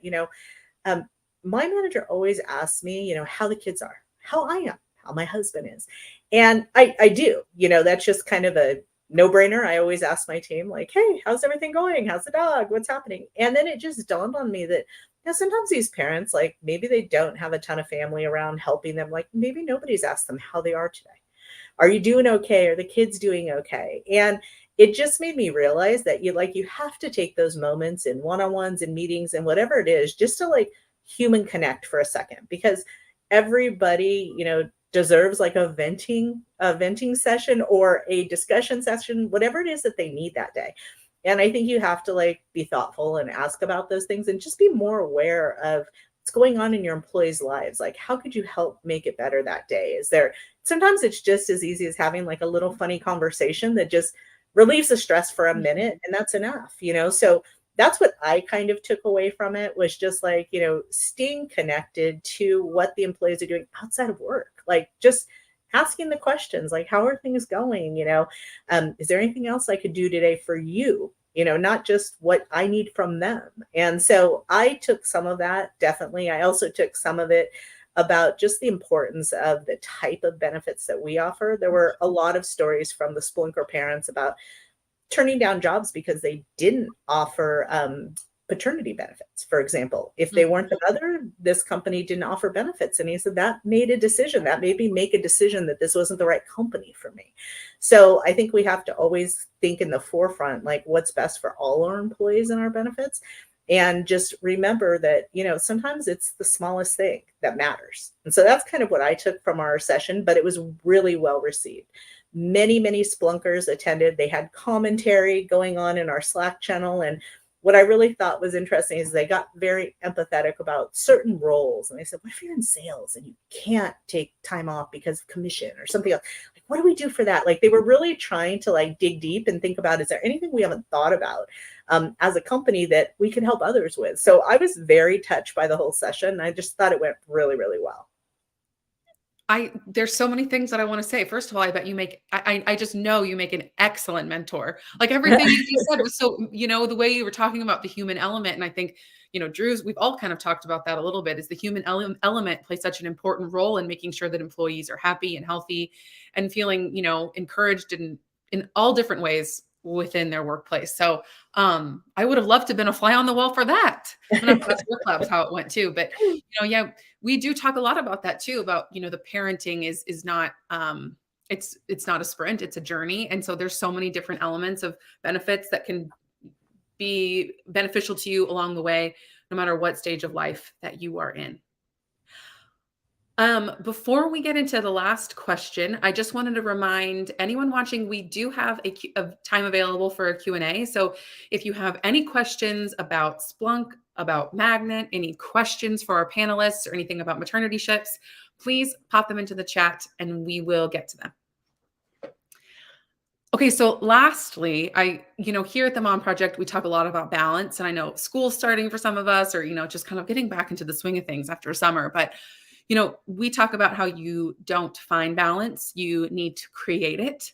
my manager always asks me, how the kids are, how I am, how my husband is. And I do, that's just kind of a no-brainer. I always ask my team, like, hey, how's everything going? How's the dog? What's happening? And then it just dawned on me that sometimes these parents, like, maybe they don't have a ton of family around helping them. Like, maybe nobody's asked them how they are today. Are you doing okay? Are the kids doing okay? And it just made me realize that you have to take those moments in one-on-ones and meetings and whatever it is, just to like human connect for a second, because everybody, deserves like a venting session or a discussion session, whatever it is that they need that day. And I think you have to like be thoughtful and ask about those things, and just be more aware of what's going on in your employees' lives. Like, how could you help make it better that day? Sometimes it's just as easy as having like a little funny conversation that just relieves the stress for a minute, and that's enough, So that's what I kind of took away from it, was just like, staying connected to what the employees are doing outside of work. Like, just asking the questions, like, how are things going? Is there anything else I could do today for you? Not just what I need from them. And so I took some of that, definitely. I also took some of it about just the importance of the type of benefits that we offer. There were a lot of stories from the Splunker parents about turning down jobs because they didn't offer paternity benefits, for example. If they weren't the mother, this company didn't offer benefits. And he said that made a decision. That made me make a decision that this wasn't the right company for me. So I think we have to always think in the forefront, like, what's best for all our employees and our benefits. And just remember that, sometimes it's the smallest thing that matters. And so that's kind of what I took from our session, but it was really well received. Many, many Splunkers attended. They had commentary going on in our Slack channel. And what I really thought was interesting is they got very empathetic about certain roles. And they said, what if you're in sales and you can't take time off because of commission or something else? Like, what do we do for that? Like, they were really trying to like dig deep and think about, is there anything we haven't thought about as a company that we can help others with? So I was very touched by the whole session. I just thought it went really, really well. There's so many things that I want to say. First of all, I bet I just know you make an excellent mentor. Like, everything you just said was so, the way you were talking about the human element. And I think, Drew's, we've all kind of talked about that a little bit, is the human element plays such an important role in making sure that employees are happy and healthy and feeling, encouraged in all different ways within their workplace. So I would have loved to have been a fly on the wall for that. And I'm glad work labs how it went too. But yeah, we do talk a lot about that too, about the parenting is not it's not a sprint, it's a journey. And so there's so many different elements of benefits that can be beneficial to you along the way, no matter what stage of life that you are in. Before we get into the last question, I just wanted to remind anyone watching, we do have a time available for a Q&A. So if you have any questions about Splunk, about Magnet, any questions for our panelists or anything about maternityship, please pop them into the chat and we will get to them. Okay, so lastly, here at the Mom Project, we talk a lot about balance, and I know school's starting for some of us, or, just kind of getting back into the swing of things after summer, but we talk about how you don't find balance, you need to create it.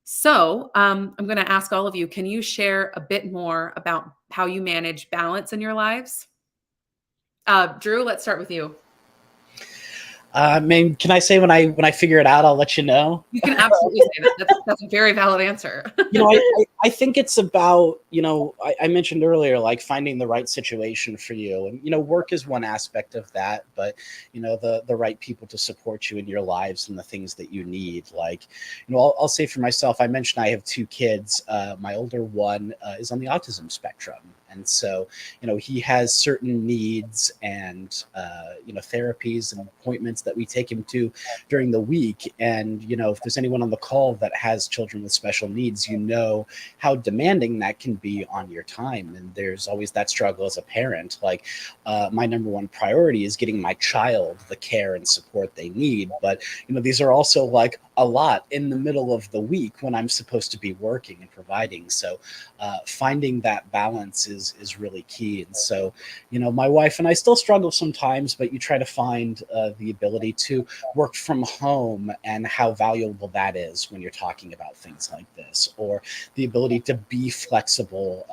So I'm going to ask all of you, can you share a bit more about how you manage balance in your lives? Drew, let's start with you. Can I say when I figure it out, I'll let you know? You can absolutely say that. That's a very valid answer. I think it's about, I mentioned earlier, like finding the right situation for you. And, work is one aspect of that, but, the right people to support you in your lives and the things that you need. Like, I'll say for myself, I mentioned I have 2 kids. My older one is on the autism spectrum. And so, he has certain needs and, therapies and appointments that we take him to during the week. And, if there's anyone on the call that has children with special needs, how demanding that can be on your time. And there's always that struggle as a parent. Like, my number one priority is getting my child the care and support they need. But, these are also like a lot in the middle of the week when I'm supposed to be working and providing. So finding that balance is really key. And so, my wife and I still struggle sometimes, but you try to find the ability to work from home and how valuable that is when you're talking about things like this, or the ability to be flexible,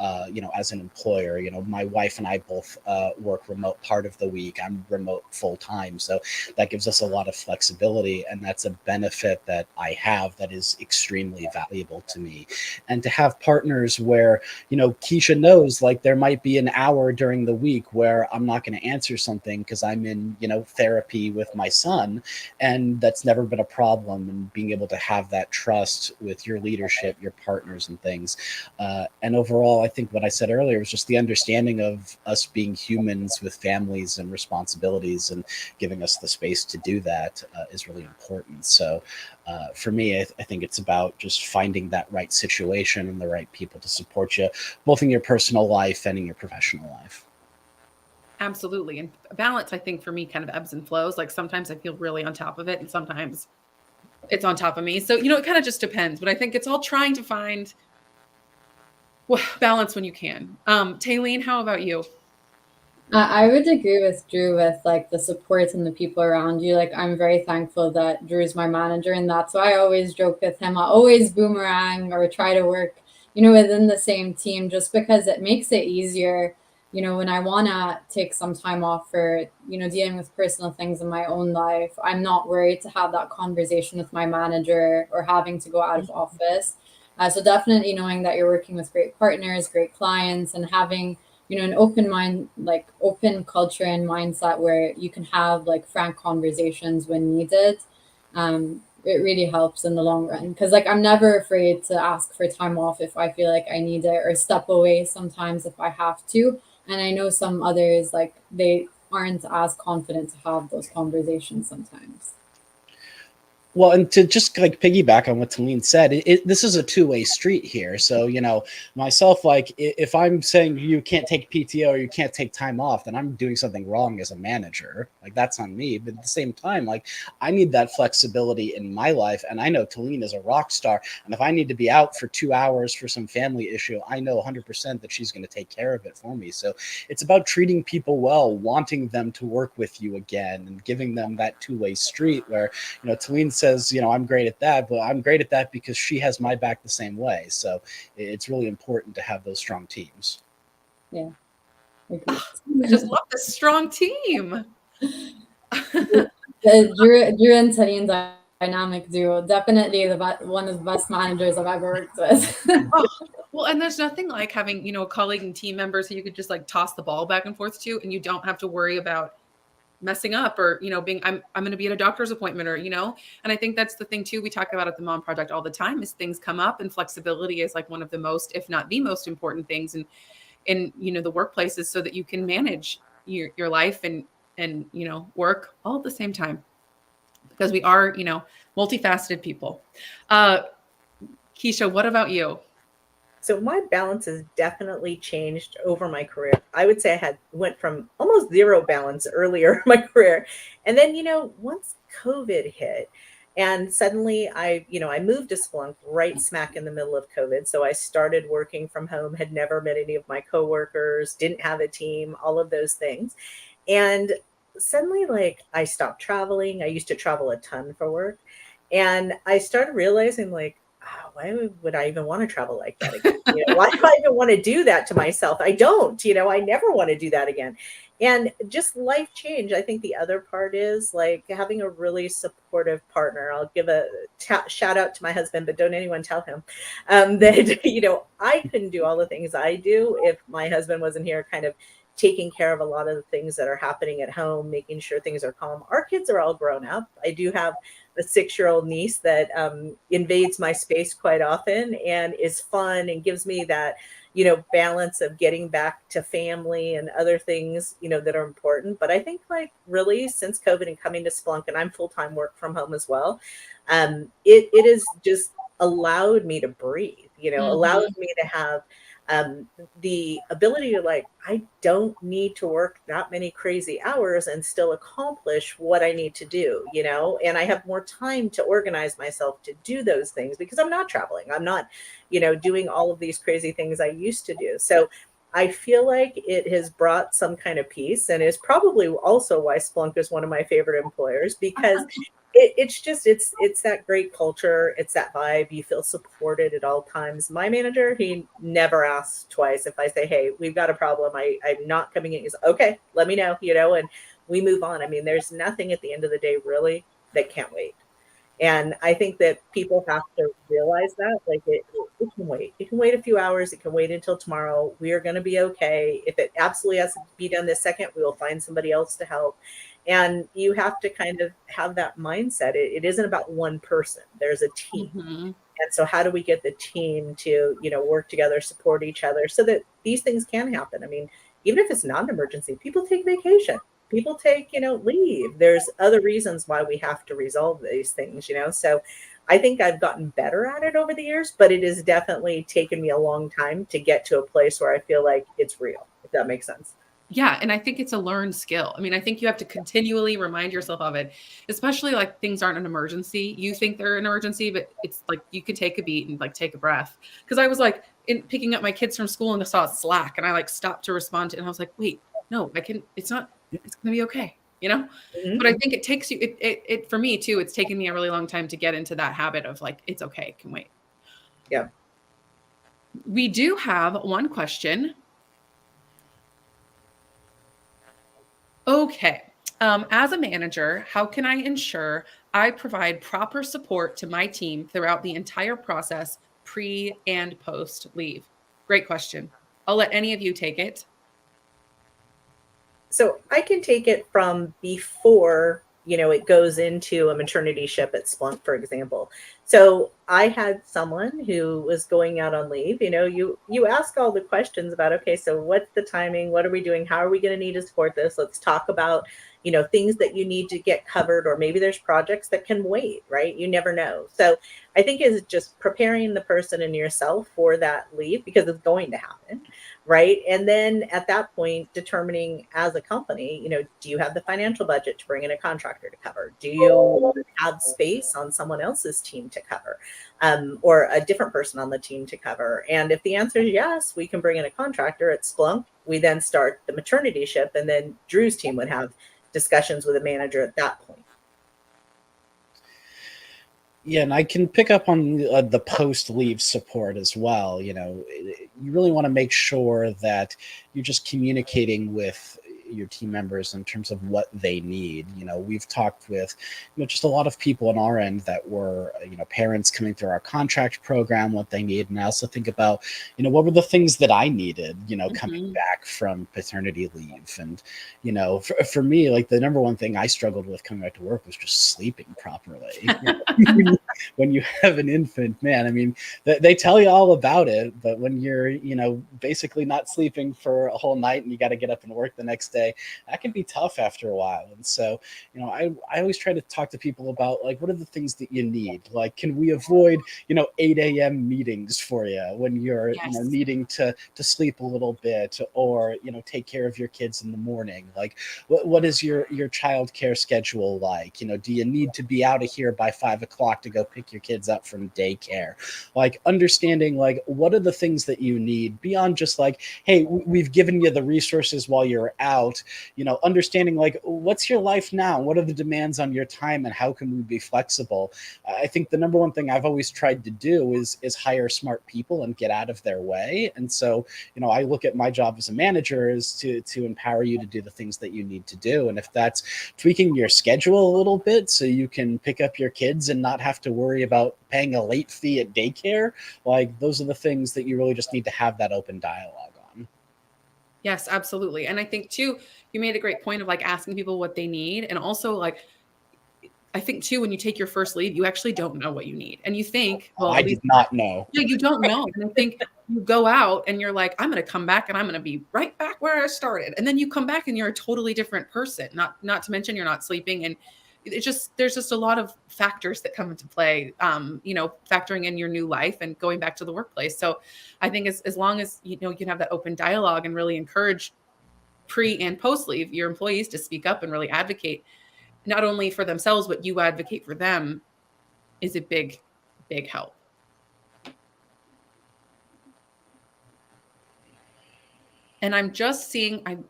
as an employer. My wife and I both work remote part of the week. I'm remote full time. So that gives us a lot of flexibility. And that's a benefit that I have that is extremely valuable to me. And to have partners where, Keisha knows, like, there might be an hour during the week where I'm not going to answer something because I'm in, therapy with my son. And that's never been a problem. And being able to have that trust with your leadership, your partners and things. And overall, I think what I said earlier was just the understanding of us being humans with families and responsibilities, and giving us the space to do that is really important. So for me, I think it's about just finding that right situation and the right people to support you, both in your personal life and in your professional life. Absolutely. And balance, I think, for me kind of ebbs and flows. Like, sometimes I feel really on top of it, and sometimes it's on top of me. So, it kind of just depends. But I think it's all trying to find balance when you can. Talene, how about you? I would agree with Drew with like the support and the people around you. Like, I'm very thankful that Drew's my manager, and that's why I always joke with him. I always boomerang or try to work, within the same team, just because it makes it easier. When I want to take some time off for, dealing with personal things in my own life, I'm not worried to have that conversation with my manager or having to go out of office. So definitely knowing that you're working with great partners, great clients, and having an open mind, like open culture and mindset where you can have like frank conversations when needed. It really helps in the long run, because like I'm never afraid to ask for time off if I feel like I need it, or step away sometimes if I have to. And I know some others, like, they aren't as confident to have those conversations sometimes. Well, and to just like piggyback on what Talene said, this is a two-way street here. So, myself, like, if I'm saying you can't take PTO or you can't take time off, then I'm doing something wrong as a manager. Like, that's on me. But at the same time, like, I need that flexibility in my life. And I know Talene is a rock star. And if I need to be out for 2 hours for some family issue, I know 100% that she's going to take care of it for me. So it's about treating people well, wanting them to work with you again, and giving them that two-way street where, Talene says, I'm great at that, but I'm great at that because she has my back the same way. So it's really important to have those strong teams. Yeah. I just love this strong team. Drew and Talene's dynamic duo. Definitely one of the best managers I've ever worked with. Oh, well, and there's nothing like having, a colleague and team members who you could just like toss the ball back and forth to, and you don't have to worry about messing up or, being, I'm going to be at a doctor's appointment or, and I think that's the thing too. We talk about at the Mom Project all the time is things come up, and flexibility is like one of the most, if not the most important things in the workplaces, so that you can manage your life and work all at the same time, because we are, multifaceted people. Keisha, what about you? So my balance has definitely changed over my career. I would say went from almost zero balance earlier in my career. And then, once COVID hit, and suddenly I moved to Splunk right smack in the middle of COVID. So I started working from home, had never met any of my coworkers, didn't have a team, all of those things. And suddenly, like, I stopped traveling. I used to travel a ton for work. And I started realizing, like, oh, why would I even want to travel like that again? Why do I even want to do that to myself? I don't, I never want to do that again. And just life change. I think the other part is like having a really supportive partner. I'll give a shout out to my husband, but don't anyone tell him that, I couldn't do all the things I do if my husband wasn't here kind of taking care of a lot of the things that are happening at home, making sure things are calm. Our kids are all grown up. I do have a 6-year-old niece that invades my space quite often and is fun and gives me that, balance of getting back to family and other things, that are important. But I think like really since COVID and coming to Splunk, and I'm full-time work from home as well, it has just allowed me to breathe, allowed me to have the ability to like, I don't need to work that many crazy hours and still accomplish what I need to do, and I have more time to organize myself to do those things because I'm not traveling. I'm not, doing all of these crazy things I used to do. So I feel like it has brought some kind of peace, and is probably also why Splunk is one of my favorite employers, because it's that great culture. It's that vibe. You feel supported at all times. My manager, he never asks twice. If I say, hey, we've got a problem, I'm not coming in. He's okay, let me know, and we move on. I mean, there's nothing at the end of the day really that can't wait. And I think that people have to realize that, like, it can wait. It can wait a few hours. It can wait until tomorrow. We are going to be okay. If it absolutely has to be done this second, we will find somebody else to help. And you have to kind of have that mindset. It isn't about one person. There's a team. Mm-hmm. And so how do we get the team to, work together, support each other so that these things can happen? I mean, even if it's not an emergency, people take vacation. People take, leave. There's other reasons why we have to resolve these things, So I think I've gotten better at it over the years, but it has definitely taken me a long time to get to a place where I feel like it's real, if that makes sense. Yeah. And I think it's a learned skill. I mean, I think you have to continually remind yourself of it, especially like things aren't an emergency. You think they're an emergency, but it's like you could take a beat and like take a breath. Because I was like picking up my kids from school and I saw Slack and I like stopped to respond to it. And I was like, wait, no, it's not, it's going to be okay. Mm-hmm. But I think it takes you, it for me too, it's taken me a really long time to get into that habit of like, it's okay, it can wait. Yeah. We do have one question. Okay. As a manager, how can I ensure I provide proper support to my team throughout the entire process, pre and post leave? Great question. I'll let any of you take it. So I can take it from before, it goes into a maternity-ship at Splunk, for example. So I had someone who was going out on leave. You ask all the questions about, okay, so what's the timing? What are we doing? How are we going to need to support this? Let's talk about, things that you need to get covered, or maybe there's projects that can wait, right? You never know. So I think it's just preparing the person and yourself for that leave, because it's going to happen, right? And then at that point, determining as a company, do you have the financial budget to bring in a contractor to cover? Do you have space on someone else's team to cover, or a different person on the team to cover? And if the answer is yes, we can bring in a contractor at Splunk. We then start the maternity ship, and then Drew's team would have discussions with a manager at that point. Yeah, and I can pick up on the post-leave support as well. You really want to make sure that you're just communicating with your team members in terms of what they need. We've talked with just a lot of people on our end that were parents coming through our contract program, what they need. And I also think about what were the things that I needed coming back from paternity leave. And for me, like the number one thing I struggled with coming back to work was just sleeping properly. When you have an infant, man, I mean, they tell you all about it, but when you're basically not sleeping for a whole night and you got to get up and work the next day, that can be tough after a while. And so I always try to talk to people about, like, what are the things that you need? Like, can we avoid 8 a.m. meetings for you when you're needing to sleep a little bit, or take care of your kids in the morning? Like, what is your child care schedule like? Do you need to be out of here by 5 o'clock to go pick your kids up from daycare? Like, understanding, like, what are the things that you need beyond just like, hey, we've given you the resources while you're out. Understanding, like, what's your life now? What are the demands on your time, and how can we be flexible? I think the number one thing I've always tried to do is hire smart people and get out of their way. And so I look at my job as a manager is to empower you to do the things that you need to do. And if that's tweaking your schedule a little bit so you can pick up your kids and not have to worry about paying a late fee at daycare, like, those are the things that you really just need to have that open dialogue on. Yes, absolutely. And I think too, you made a great point of like asking people what they need. And also, like, I think too, when you take your first leave, you actually don't know what you need. And you think, well, I did not know. Yeah, you don't know. And I think you go out and you're like, I'm going to come back and I'm going to be right back where I started. And then you come back and you're a totally different person. Not to mention you're not sleeping. And there's just a lot of factors that come into play, factoring in your new life and going back to the workplace. So I think as long as, you can have that open dialogue and really encourage pre and post leave your employees to speak up and really advocate, not only for themselves, but you advocate for them, is a big, big help. And I'm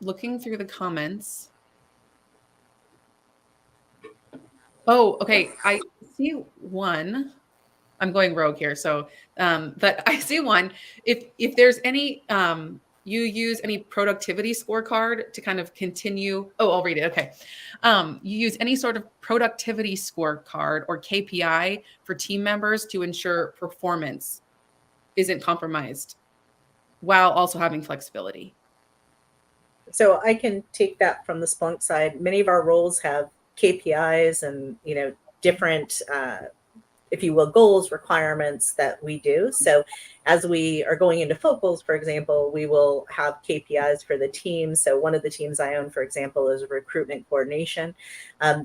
looking through the comments. Oh, okay. I see one. I'm going rogue here. So, but I see one. If there's any, you use any productivity scorecard to kind of continue. Oh, I'll read it. Okay. You use any sort of productivity scorecard or KPI for team members to ensure performance isn't compromised while also having flexibility. So I can take that from the Splunk side. Many of our roles have KPIs and different if you will, goals, requirements that we do. So as we are going into focals, for example, we will have KPIs for the team. So one of the teams I own, for example, is recruitment coordination.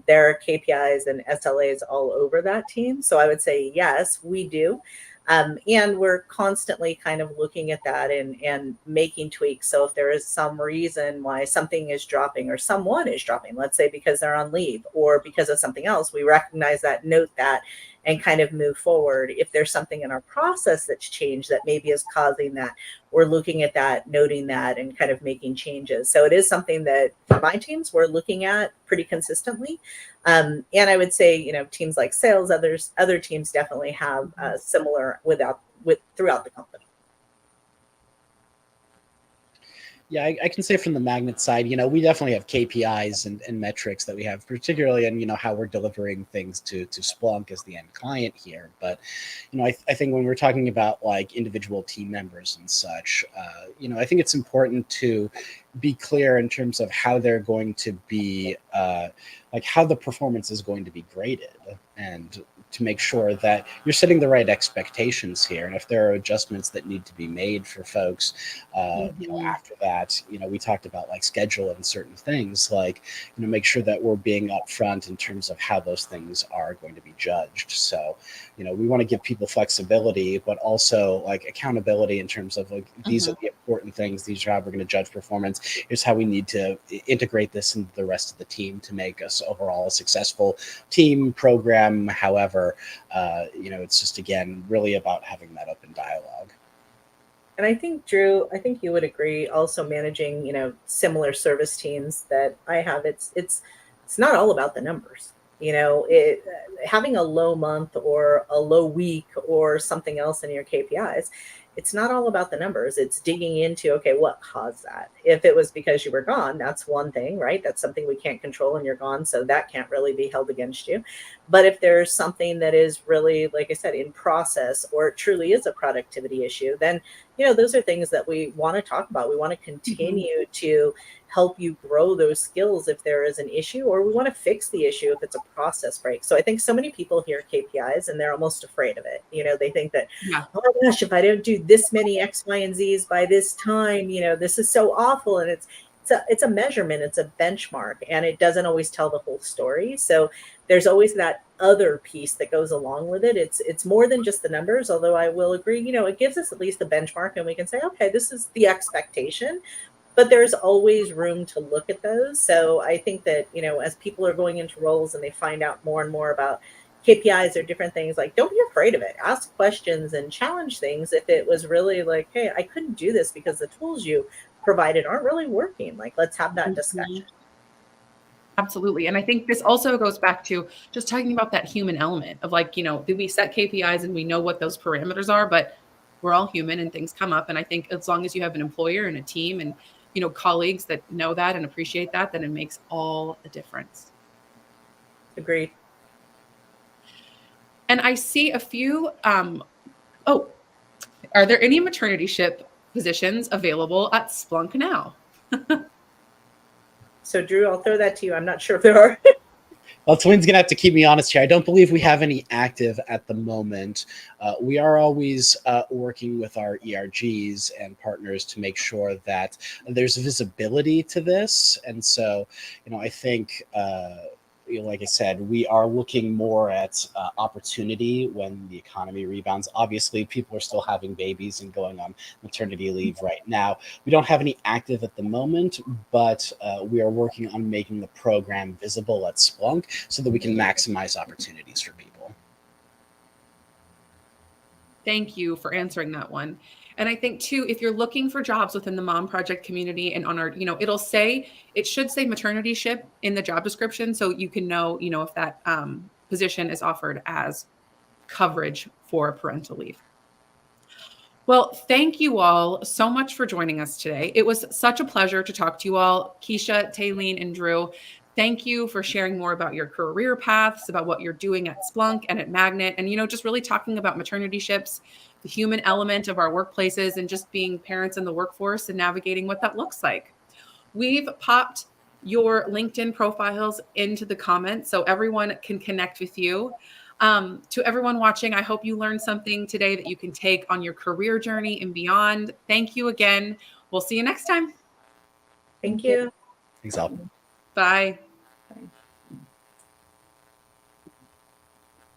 There are KPIs and SLAs all over that team. So I would say, yes, we do. And we're constantly kind of looking at that and making tweaks. So if there is some reason why something is dropping or someone is dropping, let's say because they're on leave or because of something else, we recognize that, note that, and kind of move forward. If there's something in our process that's changed that maybe is causing that, we're looking at that, noting that, and kind of making changes. So it is something that for my teams, we're looking at pretty consistently. And I would say, teams like sales, other teams definitely have similar throughout the company. Yeah, I can say from the Magnit side, we definitely have KPIs and metrics that we have, particularly in, how we're delivering things to Splunk as the end client here. But, I think when we're talking about like individual team members and such, I think it's important to be clear in terms of how they're going to be, like how the performance is going to be graded, and to make sure that you're setting the right expectations here. And if there are adjustments that need to be made for folks, after that, we talked about like schedule and certain things, like, make sure that we're being upfront in terms of how those things are going to be judged. So, we want to give people flexibility, but also like accountability in terms of like, these are the important things. These are how we're going to judge performance. Here's how we need to integrate this into the rest of the team to make us overall a successful team program. However, it's just, again, really about having that open dialogue. And I think, Drew, you would agree also managing, similar service teams that I have, it's not all about the numbers. Having a low month or a low week or something else in your KPIs it's not all about the numbers. It's digging into, okay, what caused that? If it was because you were gone, that's one thing, right? That's something we can't control and you're gone. So that can't really be held against you. But if there's something that is really, like I said, in process, or it truly is a productivity issue, then, those are things that we want to talk about. We want to continue to help you grow those skills if there is an issue, or we want to fix the issue if it's a process break. So I think so many people hear KPIs and they're almost afraid of it. They think that, oh my gosh, if I don't do this many X, Y, and Z's by this time, this is so awful. And it's a measurement, it's a benchmark, and it doesn't always tell the whole story. So there's always that other piece that goes along with it. It's more than just the numbers, although I will agree, it gives us at least a benchmark and we can say, okay, this is the expectation. But there's always room to look at those. So I think that, as people are going into roles and they find out more and more about KPIs or different things, like, don't be afraid of it. Ask questions and challenge things. If it was really like, hey, I couldn't do this because the tools you provided aren't really working, like, let's have that discussion. Absolutely. And I think this also goes back to just talking about that human element of, like, do we set KPIs and we know what those parameters are, but we're all human and things come up. And I think as long as you have an employer and a team and, colleagues that know that and appreciate that, then it makes all the difference. Agreed. And I see a few, are there any maternity-ship positions available at Splunk now? So Drew, I'll throw that to you. I'm not sure if there are. Well, Talene's going to have to keep me honest here. I don't believe we have any active at the moment. We are always working with our ERGs and partners to make sure that there's visibility to this. And so, I think, like I said, we are looking more at opportunity when the economy rebounds. Obviously, people are still having babies and going on maternity leave right now. We don't have any active at the moment, but we are working on making the program visible at Splunk so that we can maximize opportunities for people. Thank you for answering that one. And I think too, if you're looking for jobs within the Mom Project community and on our, it should say maternity-ship in the job description. So you can know, if that position is offered as coverage for parental leave. Well, thank you all so much for joining us today. It was such a pleasure to talk to you all. Keisha, Talene, and Drew, thank you for sharing more about your career paths, about what you're doing at Splunk and at Magnit, and, just really talking about maternity ships, the human element of our workplaces, and just being parents in the workforce and navigating what that looks like. We've popped your LinkedIn profiles into the comments so everyone can connect with you. To everyone watching, I hope you learned something today that you can take on your career journey and beyond. Thank you again. We'll see you next time. Thank you. Thanks all. Bye.